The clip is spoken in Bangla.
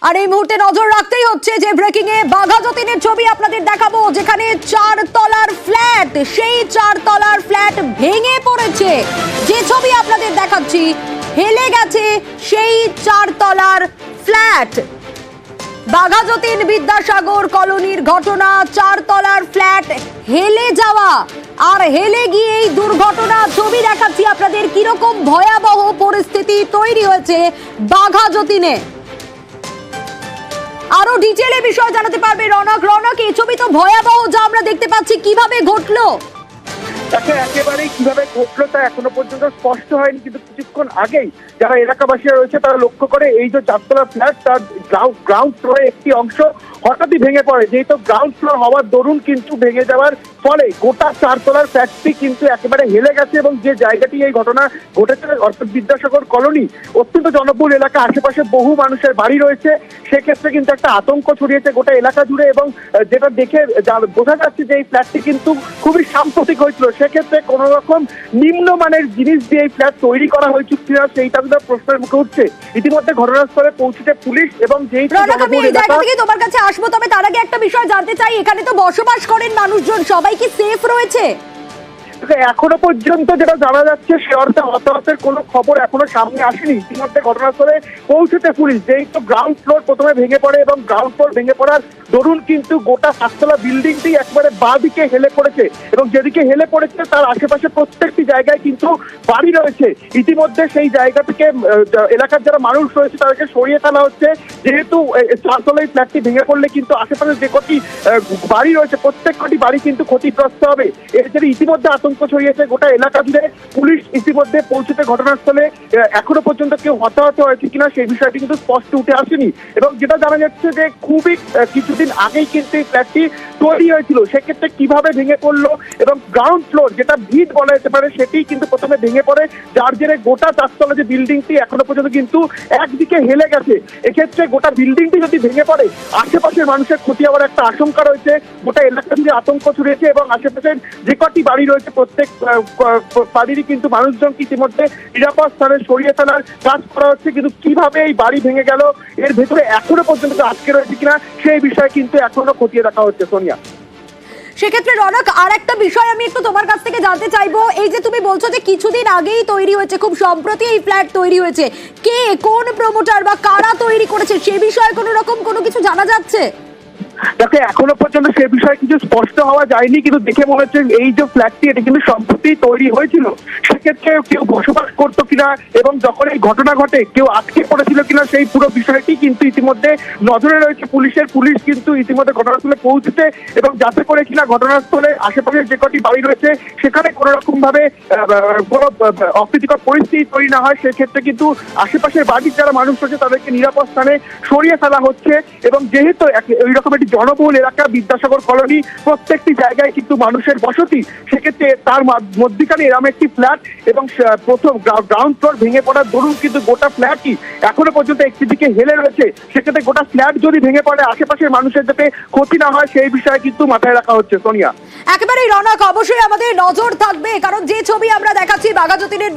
আর এই মুহূর্তে নজর রাখতেই হচ্ছে যে ব্রেকিং এ বাঘা যতীনের ছবি আপনাদের দেখাবো, যেখানে 4 তলার ফ্ল্যাট, সেই 4 তলার ফ্ল্যাট ভেঙে পড়েছে। যে ছবি আপনাদের দেখাচ্ছি, হেলে গেছে সেই 4 তলার ফ্ল্যাট। বাঘা যতীন বিদ্যাসাগর কলোনির ঘটনা, 4 তলার ফ্ল্যাট হেলে যাওয়া আর হেলে গিয়ে এই দুর্ঘটনা। ছবি দেখাচ্ছি আপনাদের, কিরকম ভয়াবহ পরিস্থিতি তৈরি হয়েছে বাঘা যতীনে। আরো ডিটেইলে বিষয় জানাতে পারবে রনক। রনক, এই ছবি তো ভয়াবহ যা আমরা দেখতে পাচ্ছি, কিভাবে ঘটলো? একেবারেই কিভাবে ঘটলো তা এখনো পর্যন্ত স্পষ্ট হয়নি, কিন্তু কিছুক্ষণ আগেই যারা এলাকাবাসী রয়েছে তারা লক্ষ্য করে এই যে 4 তলা ফ্ল্যাট, তার গ্রাউন্ড ফ্লোরে একটি অংশ হঠাৎই ভেঙে পড়ে। যেহেতু গ্রাউন্ড ফ্লোর হওয়ার দরুন কিন্তু ভেঙে যাওয়ার ফলে গোটা 4 তলার ফ্ল্যাটটি কিন্তু একেবারে হেলে গেছে। এবং যে জায়গাটি এই ঘটনা ঘটেছে অর্থাৎ বিদ্যাসাগর কলোনি, অত্যন্ত জনবহুল এলাকা, আশেপাশে বহু মানুষের বাড়ি রয়েছে, সেক্ষেত্রে কিন্তু একটা আতঙ্ক ছড়িয়েছে গোটা এলাকা জুড়ে। এবং যেটা দেখে বোঝা যাচ্ছে যে এই ফ্ল্যাটটি কিন্তু খুবই সাম্প্রতিক হয়েছিল, সেক্ষেত্রে কোন রকম নিম্নমানের জিনিস দিয়ে এই ফ্ল্যাট তৈরি করা হয়েছিল কিনা সেইটা কিন্তু প্রশ্নের মুখে উঠছে। ইতিমধ্যে ঘটনাস্থলে পৌঁছেছে পুলিশ এবং যেই তোমার কাছে আসবো, তবে তার আগে একটা বিষয় জানতে চাই, এখানে তো বসবাস করেন মানুষজন, সবাই কি সেফ রয়েছে? এখনো পর্যন্ত যেটা জানা যাচ্ছে সে অর্থে হতাহতের কোনো খবর এখনো সামনে আসেনি। ইতিমধ্যে ঘটনাস্থলে পৌঁছেছে পুলিশ। যেহেতু গ্রাউন্ড ফ্লোর প্রথমে ভেঙে পড়ে এবং গ্রাউন্ড ফ্লোর ভেঙে পড়ার দরুন কিন্তু গোটা 7 তলা বিল্ডিংটি একবারে বাঁ দিকে হেলে পড়েছে এবং যেদিকে হেলে পড়েছে তার আশেপাশে প্রত্যেকটি জায়গায় কিন্তু বাড়ি রয়েছে। ইতিমধ্যে সেই জায়গা থেকে এলাকার যারা মানুষ রয়েছে তাদেরকে সরিয়ে ফেলা হচ্ছে। যেহেতু 4 তলা ফ্ল্যাটটি ভেঙে পড়লে কিন্তু আশেপাশে যে কটি বাড়ি রয়েছে প্রত্যেক কটি বাড়ি কিন্তু ক্ষতিগ্রস্ত হবে। এর জন্য ইতিমধ্যে আতঙ্ক ছড়িয়েছে গোটা এলাকা জুড়ে। পুলিশ ইতিমধ্যে পৌঁছেছে ঘটনাস্থলে। এখনো পর্যন্ত কেউ হতাহত হয়েছে কিনা সেই বিষয়টি কিন্তু স্পষ্ট উঠে আসেনি। এবং যেটা জানা যাচ্ছে যে খুবই কিছুদিন আগেই কিন্তু এই ফ্ল্যাটটি তৈরি হয়েছিল, সেক্ষেত্রে কিভাবে ভেঙে পড়লো এবং গ্রাউন্ড ফ্লোর যেটা ভিত বলা যেতে পারে সেটি কিন্তু প্রথমে ভেঙে পড়ে, যার জেরে গোটা 4 তলা যে বিল্ডিংটি এখনো পর্যন্ত কিন্তু একদিকে হেলে গেছে। এক্ষেত্রে গোটা বিল্ডিংটি যদি ভেঙে পড়ে আশেপাশের মানুষের ক্ষতি হওয়ার একটা আশঙ্কা রয়েছে। গোটা এলাকা জুড়ে আতঙ্ক ছড়িয়েছে এবং আশেপাশের যে কটি বাড়ি রয়েছে প্রত্যেক বাড়িরই কিন্তু মানুষজনকে ইতিমধ্যে নিরাপদ স্থানে সরিয়ে ফেলার কাজ করা হচ্ছে। কিন্তু কিভাবে এই বাড়ি ভেঙে গেল, এর ভেতরে এখনো পর্যন্ত আটকে রয়েছে কিনা সেই বিষয়ে কিন্তু এখনো খতিয়ে দেখা হচ্ছে। সোনিয়া, সেক্ষেত্রে রনক, আর একটা বিষয় আমি একটু তোমার কাছ থেকে জানতে চাইবো, এই যে তুমি বলছো যে কিছুদিন আগেই তৈরি হয়েছে, খুব সম্প্রতি এই ফ্ল্যাট তৈরি হয়েছে, কে, কোন প্রমোটার বা কারা তৈরি করেছে সে বিষয়ে কোনো রকম কোনো কিছু জানা যাচ্ছে? দেখো, এখনো পর্যন্ত সে বিষয়ে কিছু স্পষ্ট হওয়া যায়নি, কিন্তু দেখে মনে হচ্ছে এই যে ফ্ল্যাটটি এটা কিন্তু সম্প্রতি তৈরি হয়েছিল। সেক্ষেত্রে কেউ বসবাস করতো কিনা এবং যখন এই ঘটনা ঘটে কেউ আটকে পড়েছিল কিনা সেই পুরো বিষয়টি কিন্তু ইতিমধ্যে নজরে রয়েছে পুলিশের। পুলিশ কিন্তু ইতিমধ্যে ঘটনাস্থলে পৌঁছেছে এবং যাতে করে কিনা ঘটনাস্থলে আশেপাশের যে কটি বাড়ি রয়েছে সেখানে কোনো রকম ভাবে কোনো অপ্রীতিকর পরিস্থিতি তৈরি না হয়, সেক্ষেত্রে কিন্তু আশেপাশের বাড়ির যারা মানুষ রয়েছে তাদেরকে নিরাপদ স্থানে সরিয়ে ফেলা হচ্ছে। এবং যেহেতু ওই রকম একটি জনবহুল এলাকা বিদ্যাসাগর কলোনি, প্রত্যেকটি জায়গায় কিন্তু মানুষের বসতি, সেক্ষেত্রে তার মধ্যিখানে এরকম একটি ফ্ল্যাট এবং প্রথম গ্রাউন্ড ফ্লোর ভেঙে পড়ার দরুন কিন্তু গোটা ফ্ল্যাটই এখনো পর্যন্ত একটি দিকে হেলে রয়েছে। সেক্ষেত্রে গোটা ফ্ল্যাট যদি ভেঙে পড়ে আশেপাশের মানুষের যাতে ক্ষতি না হয় সেই বিষয়ে কিন্তু মাথায় রাখা হচ্ছে। সোনিয়া, একেবারেই রনক, অবশ্যই আমাদের নজর থাকবে, কারণ যে ছবি আমরা দেখাচ্ছি বাঘা যতীনের